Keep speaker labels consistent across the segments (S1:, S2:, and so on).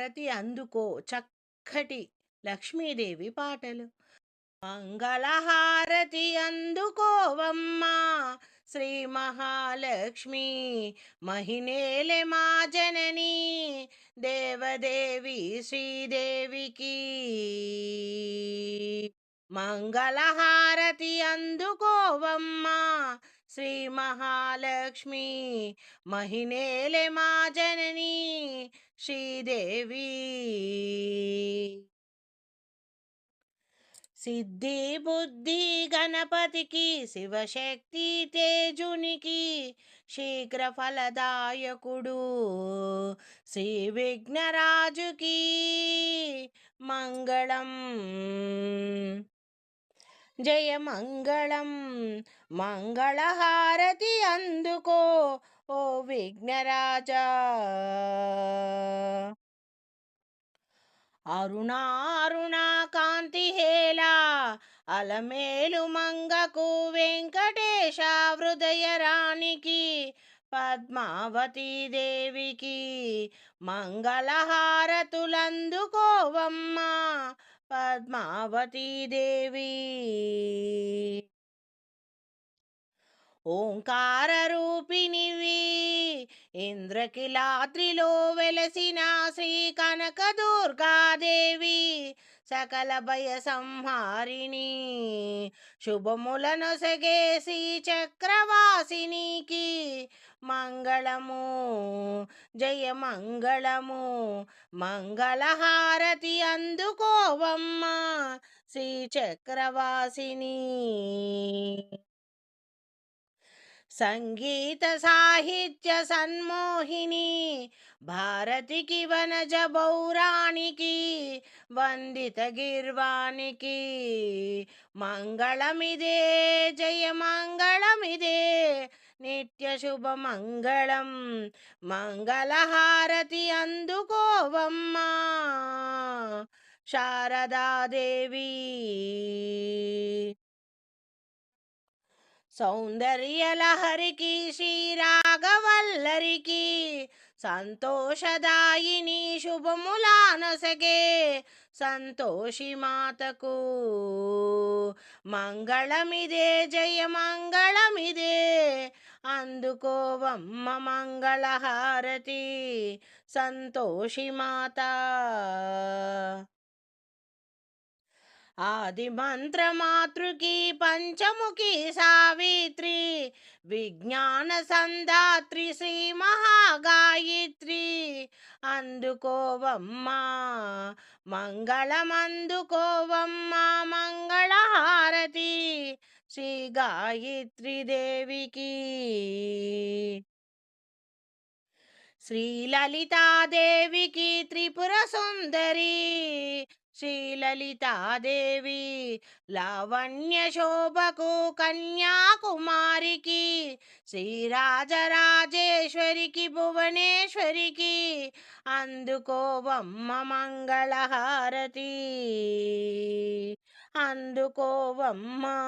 S1: హారతి అందుకో చక్కటి లక్ష్మీదేవి పాటలు. మంగళహారతి అందుకోవమ్మా శ్రీ మహాలక్ష్మి, మహినేలె మా జనని దేవదేవి శ్రీదేవికి. మంగళహారతి అందుకోవమ్మా శ్రీ మహాలక్ష్మి, మహినేలె మా జనని శ్రీదేవి. సిద్ధి బుద్ధి గణపతికి, శివశక్తి తేజునికి, శీఘ్ర ఫలదాయకుడు శ్రీ విఘ్నరాజుకి మంగళం. జయ మంగళం. మంగళహారతి అందుకో ఓ విఘ్నరాజా. అరుణారుణ కాంతి హేలా అలమేలు మంగకు, వెంకటేశ హృదయ రాణికి, పద్మావతీ దేవికి మంగళహారతులందుకోవమ్మా పద్మావతీ దేవి. ఓంకార రూపిణివి ఇంద్రకిలాద్రిలో వెలసిన శ్రీ కనక దుర్గాదేవి, సకల భయ సంహారిణి, శుభములనొసగే శ్రీ చక్రవాసినికి మంగళము. జయ మంగళము. మంగళహారతి అందుకోవమ్మా శ్రీ చక్రవాసిని. సంగీత సాహిత్య సన్మోహిని భారతికి, వనజ బౌరానికి, వందిత గిర్వానికి మంగళమిదే. జయ మంగళమిదే. నిత్య శుభ మంగళం. మంగళహారతి అందుకోవమ్మా శారదాదేవి. సౌందర్యలహరికి శ్రీరాగవల్లరికి, సంతోషదాయిని శుభములానొసగే సంతోషి మాతకు మంగళమిదే. జయ మంగళమిదే. అందుకోవమ్మ మంగళహారతి సంతోషి మాత. ఆది మంత్రమాతృకి, పంచముఖి సావిత్రి, విజ్ఞాన సందాత్రి శ్రీ మహాగాయత్రి అందుకోవమ్మా మంగళమందుకోవమ్మా మంగళహారతి శ్రీ గాయత్రి దేవికి. శ్రీలలితాదేవికి, త్రిపుర సుందరి శ్రీలలితాదేవి, లావణ్య శోభకు కన్యాకుమారికి, శ్రీరాజరాజేశ్వరికి భువనేశ్వరికి అందుకోవమ్మ మంగళహారతి అందుకోవమ్మా.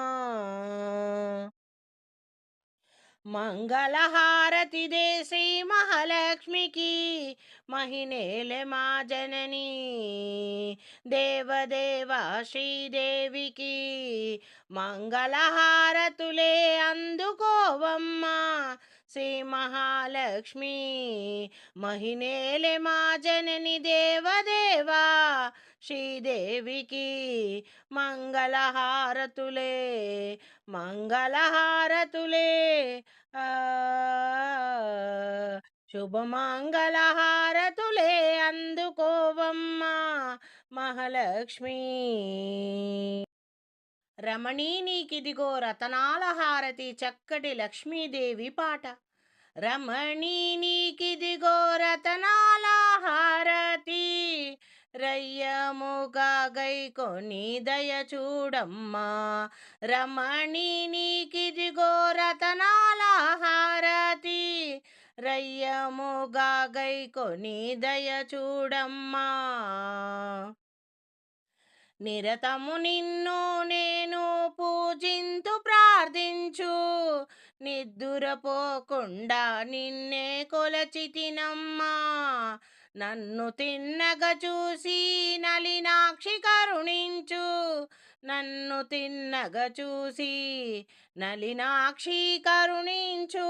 S1: మంగళహారతి దే శ్రీ మహాలక్ష్మికి, మహినేలె మా జనని దేవదేవ శ్రీదేవికి మంగళహారతులే అందుకోవమ్మా శ్రీ మహాలక్ష్మి, మహినేలె మా జనని దేవదేవా శ్రీదేవికి మంగళహారతులే మంగళహారతులే. శుభమంగళహారతులే అందుకోవమ్మా మహాలక్ష్మి. రమణీ నీకిదిగో రతనాల హారతి చక్కటి లక్ష్మీదేవి పాట. రమణీ నీకిదిగో రతనాల హారతి, రయ్యముగా గైకొని దయ చూడమ్మా. రమణీ నీకిదిగో రతనాల హారతి, రయ్యముగా గైకొని దయ చూడమ్మా. నిరతము నిన్ను నేను పూజింతు ప్రార్థించు, నిద్దురపోకుండా నిన్నే కొలచితినమ్మా. నన్ను తిన్నగా చూసి నలినాక్షి కరుణించు. నన్ను తిన్నగా చూసి నలినాక్షి కరుణించు.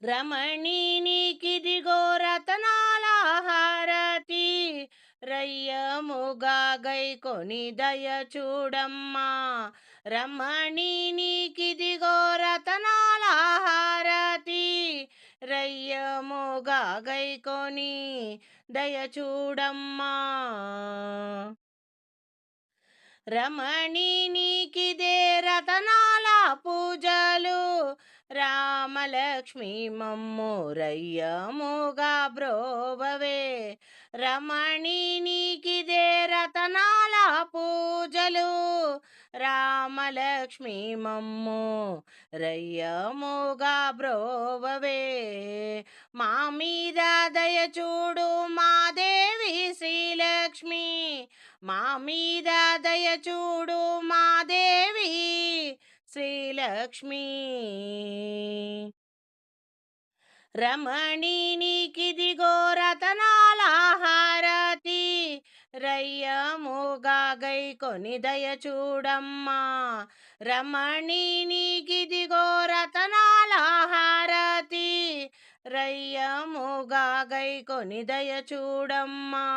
S1: రమణి నీకిదిగో రతనాల హారతి, రయ్యముగా గైకొని దయ చూడమ్మా. రమణి నీకిదిగో రతనాల హారతి, రయ్యముగా గైకొని దయ చూడమ్మా. రమణి నీకిదే రతనాల పూజలు, రామలక్ష్మి మమ్ము రయ్యముగా బ్రోవవే. రమణి నీకిదే రతనాల పూజలు, రామలక్ష్మి మమ్ము రయ్యముగా బ్రోవవే. మా మీద దయ చూడు మా దేవి శ్రీలక్ష్మి, మా మీద దయ చూడు మా దేవి శ్రీలక్ష్మి. రమణి నీకిదిగో రతనాల హారతి, రయ్యముగా గైకొని దయ చూడమ్మా. రమణి నీకిదిగో రతనాల హారతి, రయ్యముగా గైకొని దయ చూడమ్మా.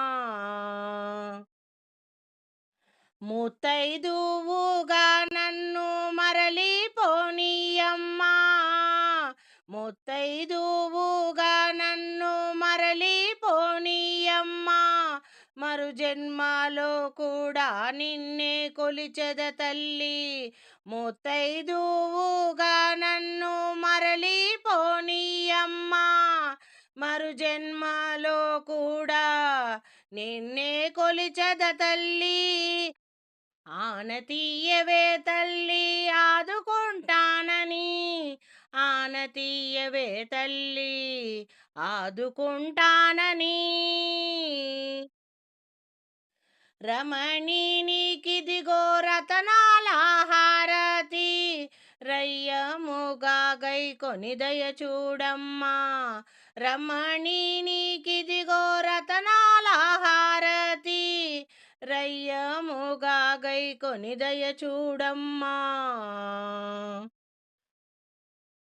S1: ముత్తైదువుగా నన్ను మరలి పోనీయమ్మా. ముత్తైదువుగా నన్ను మరలి పోనీయమ్మా. మరు జన్మలో కూడా నిన్నే కొలిచెద తల్లి. ముత్తైదువుగా నన్ను మరలి పోనీయమ్మా. మరు జన్మలో కూడా నిన్నే కొలిచెద తల్లి. ఆనతీయవే తల్లి ఆదుకుంటానని, ఆనతీయవే తల్లి ఆదుకుంటానని. రమణి నీకిదిగో రతనాల హారతి, రయ్యముగా గైకొని దయ చూడమ్మా. రమణి నీకిదిగో రతనాల హారతి, రయ్యముగా గైకొని దయ చూడమ్మా.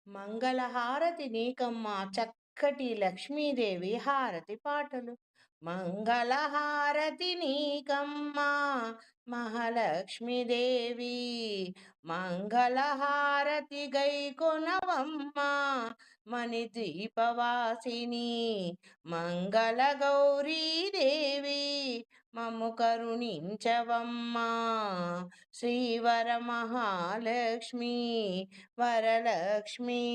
S1: మంగళహారతి నీకమ్మా చక్కటి లక్ష్మీదేవి హారతి పాటలు. మంగళహారతి నీకమ్మా మహాలక్ష్మీదేవి, మంగళహారతి గైకొనవమ్మా మణిద్వీపవాసిని. మంగళ గౌరీదేవి మమ్ము కరుణించవమ్మా. శ్రీవర మహాలక్ష్మి వరలక్ష్మి.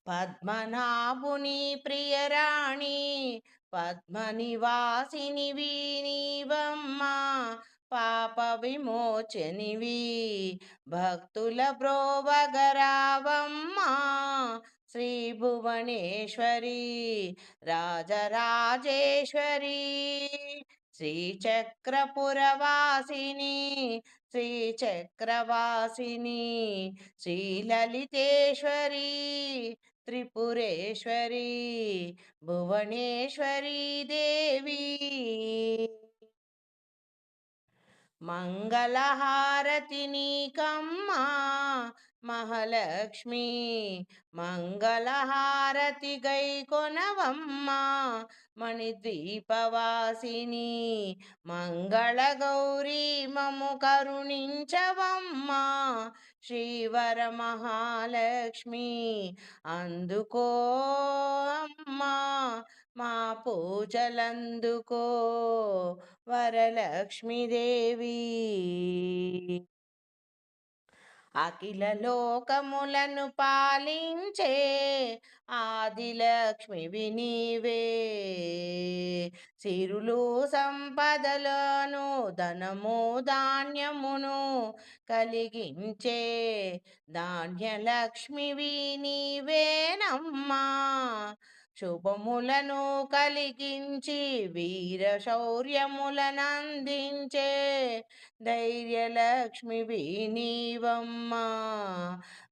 S1: పద్మనాభుని ప్రియరాణి పద్మనివాసినివి నీవమ్మా. పాప విమోచనివి భక్తుల బ్రోవగరావమ్మా. శ్రీ భువనేశ్వరి రాజరాజేశ్వరి, శ్రీచక్రపురవాసిని శ్రీచక్రవాసిని, శ్రీలలితేశ్వరి త్రిపురేశ్వరి భువనేశ్వరి దేవి. మంగళహారతి నీకమ్మా మహాలక్ష్మి, మంగళహారతి గైకొనవమ్మా మణిద్వీపవాసిని. మంగళ గౌరీ మమ్ము కరుణించవమ్మా. శ్రీవర మహాలక్ష్మి అందుకో అమ్మా మా పూజలందుకో వరలక్ష్మీదేవి. అఖిల లోకములను పాలించే ఆదిలక్ష్మివి నీవే. సిరులు సంపదలను ధనము ధాన్యమును కలిగించే ధాన్యలక్ష్మివి నీవేనమ్మా. శుభములను కలిగించి వీర శౌర్యములనందించే ధైర్యలక్ష్మివి నీవమ్మా.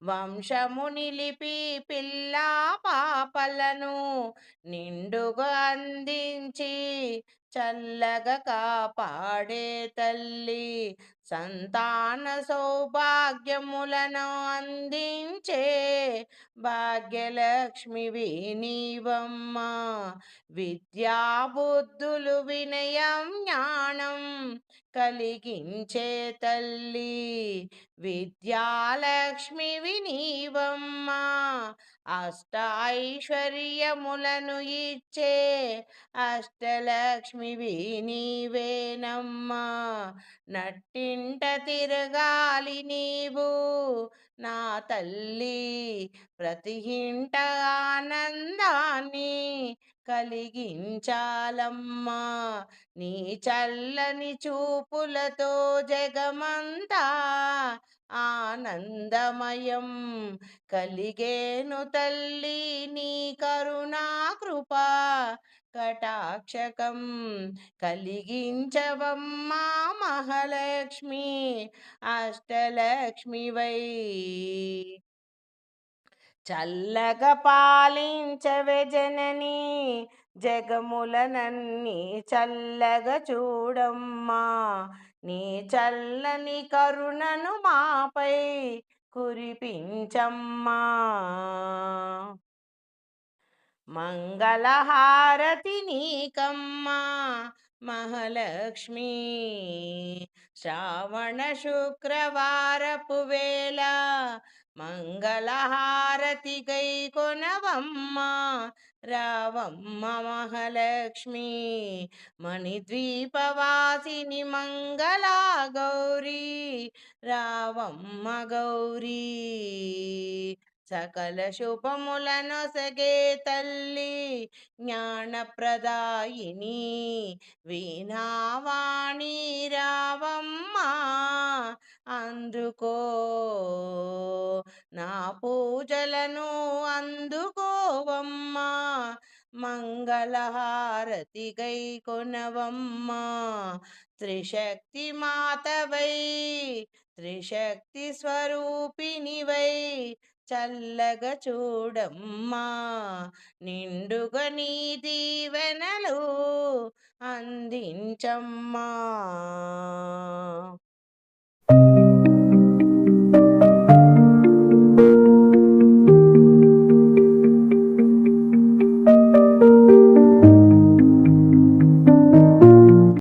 S1: వంశము నిలిపి పిల్లా పాపలను నిండుగా అందించి చల్లగా కాపాడే తల్లి, సంతాన సౌభాగ్యములను అందించే భాగ్యలక్ష్మివి నీవమ్మా. విద్యా బుద్ధులు వినయం జ్ఞానం కలిగించే తల్లి, విద్యాలక్ష్మివి నీవమ్మా. అష్ట ఐశ్వర్యములను ఇచ్చే అష్టలక్ష్మివి నీవేనమ్మా. నట్టింట తిరగాలి నీవు నా తల్లి, ప్రతి ఇంట ఆనందాన్ని కలిగించాలమ్మా. నీ చల్లని చూపులతో జగమంతా ఆనందమయం కలిగేను తల్లి, నీ కరుణా కృపా కటాక్షకం కలిగించవమ్మా మహాలక్ష్మి, అష్టలక్ష్మివై. చల్లగా పాలించవే జనని, జగములనన్నీ చల్లగా చూడమ్మా. నీ చల్లని కరుణను మాపై కురిపించమ్మా. మంగళహారతి నీకమ్మా మహాలక్ష్మి, శ్రావణ శుక్రవారపు వేళ మంగళహారతి గై కొనవమ్మా. రావమ్మ మహాలక్ష్మి, మణిద్వీపవాసిని మంగళా గౌరీ, రావమ్మ గౌరీ. సకల శుభములనొసగే తల్లి, జ్ఞానప్రదాయిని వీణావాణి, రావమ్మా అందుకో నా పూజలను అందుకోవమ్మా. మంగళహారతి గై కొనవమ్మా. త్రిశక్తి మాతవై, త్రిశక్తి స్వరూపిణివై చల్లగా చూడమ్మా. నిండుగా నీ దీవెనలు అందించమ్మా.